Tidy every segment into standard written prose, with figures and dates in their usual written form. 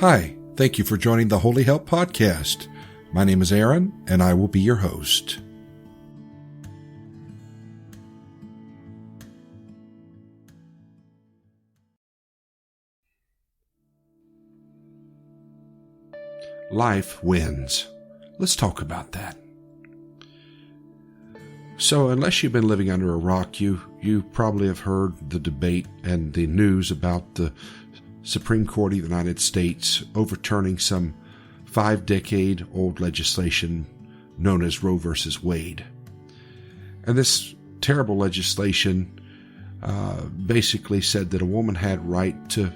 Hi, thank you for joining the Holy Help Podcast. My name is Aaron, and I will be your host. Life wins. Let's talk about that. So, unless you've been living under a rock, you probably have heard the debate and the news about the Supreme Court of the United States overturning some 5-decade-old legislation known as Roe v. Wade. And this terrible legislation basically said that a woman had right to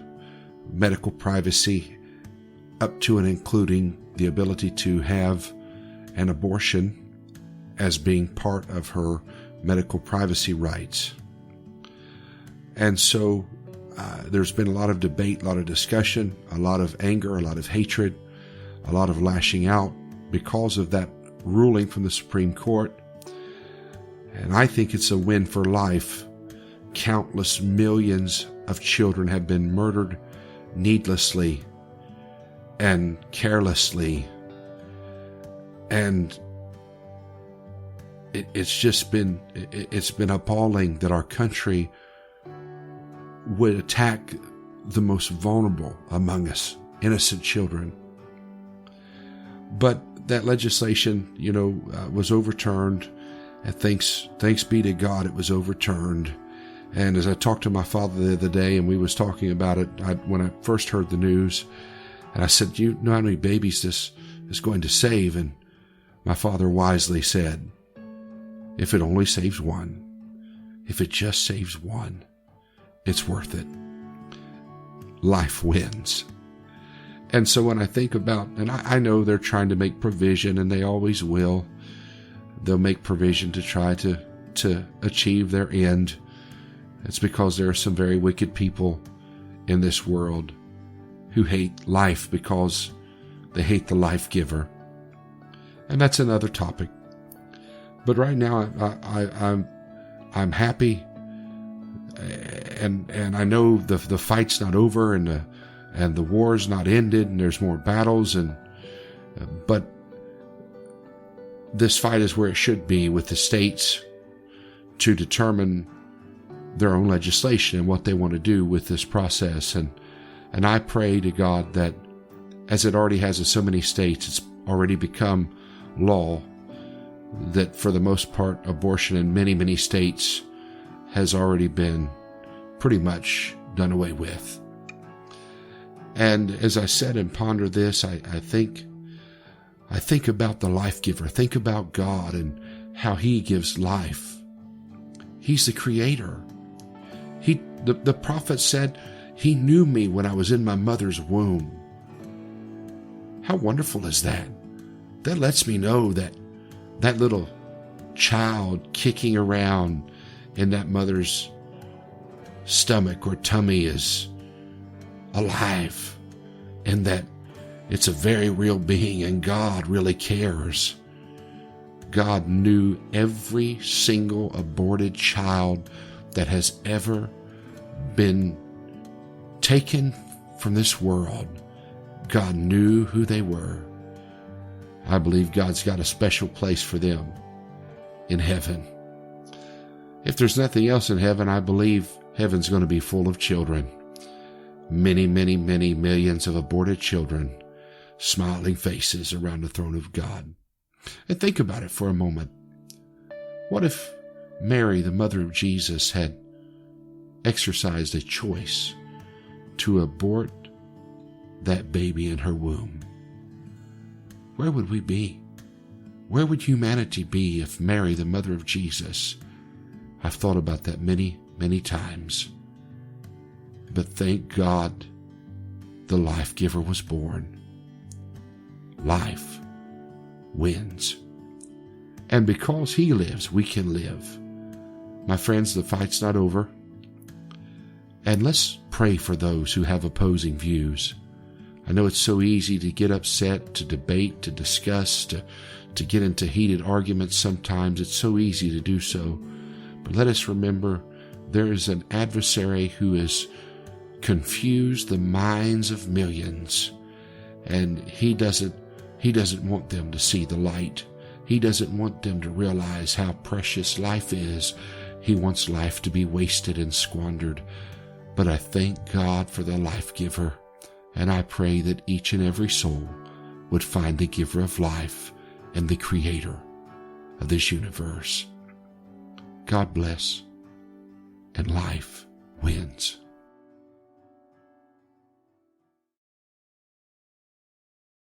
medical privacy up to and including the ability to have an abortion as being part of her medical privacy rights. And so there's been a lot of debate, a lot of discussion, a lot of anger, a lot of hatred, a lot of lashing out because of that ruling from the Supreme Court. And I think it's a win for life. Countless millions of children have been murdered needlessly and carelessly. And it's been appalling that our country would attack the most vulnerable among us, innocent children. But that legislation, was overturned, and thanks be to God it was overturned. And as I talked to my father the other day, and we was talking about it when I first heard the news, and I said, "You know how many babies this is going to save?" And my father wisely said, "If it only saves one, if it just saves one, it's worth it." Life wins. And so when I think about, and I know they're trying to make provision, and they always will. They'll make provision to try to achieve their end. It's because there are some very wicked people in this world who hate life because they hate the life giver. And that's another topic. But right now I'm happy, and I know the fight's not over, and the war's not ended, and there's more battles, but this fight is where it should be, with the states to determine their own legislation and what they want to do with this process. And I pray to God that, as it already has in so many states, it's already become law, that for the most part, abortion in many, many states has already been pretty much done away with. And as I said and ponder this, I think about the life giver. Think about God and how He gives life. He's the Creator. The prophet said, He knew me when I was in my mother's womb. How wonderful is that? That lets me know that little child kicking around in that mother's stomach or tummy is alive, and that it's a very real being, and God really cares. God knew every single aborted child that has ever been taken from this world. God knew who they were. I believe God's got a special place for them in heaven. If there's nothing else in heaven, I believe heaven's going to be full of children. Many, many, many millions of aborted children, smiling faces around the throne of God. And think about it for a moment. What if Mary, the mother of Jesus, had exercised a choice to abort that baby in her womb? Where would we be? Where would humanity be if Mary, the mother of Jesus? I've thought about that many, many times. But thank God the life giver was born. Life wins. And because He lives, we can live. My friends, the fight's not over. And let's pray for those who have opposing views. I know it's so easy to get upset, to debate, to discuss, to get into heated arguments sometimes. It's so easy to do so. But let us remember there is an adversary who has confused the minds of millions And He doesn't want them to see the light. He doesn't want them to realize how precious life is. He wants life to be wasted and squandered. But I thank God for the life giver, and I pray that each and every soul would find the giver of life and the creator of this universe. God bless, and life wins.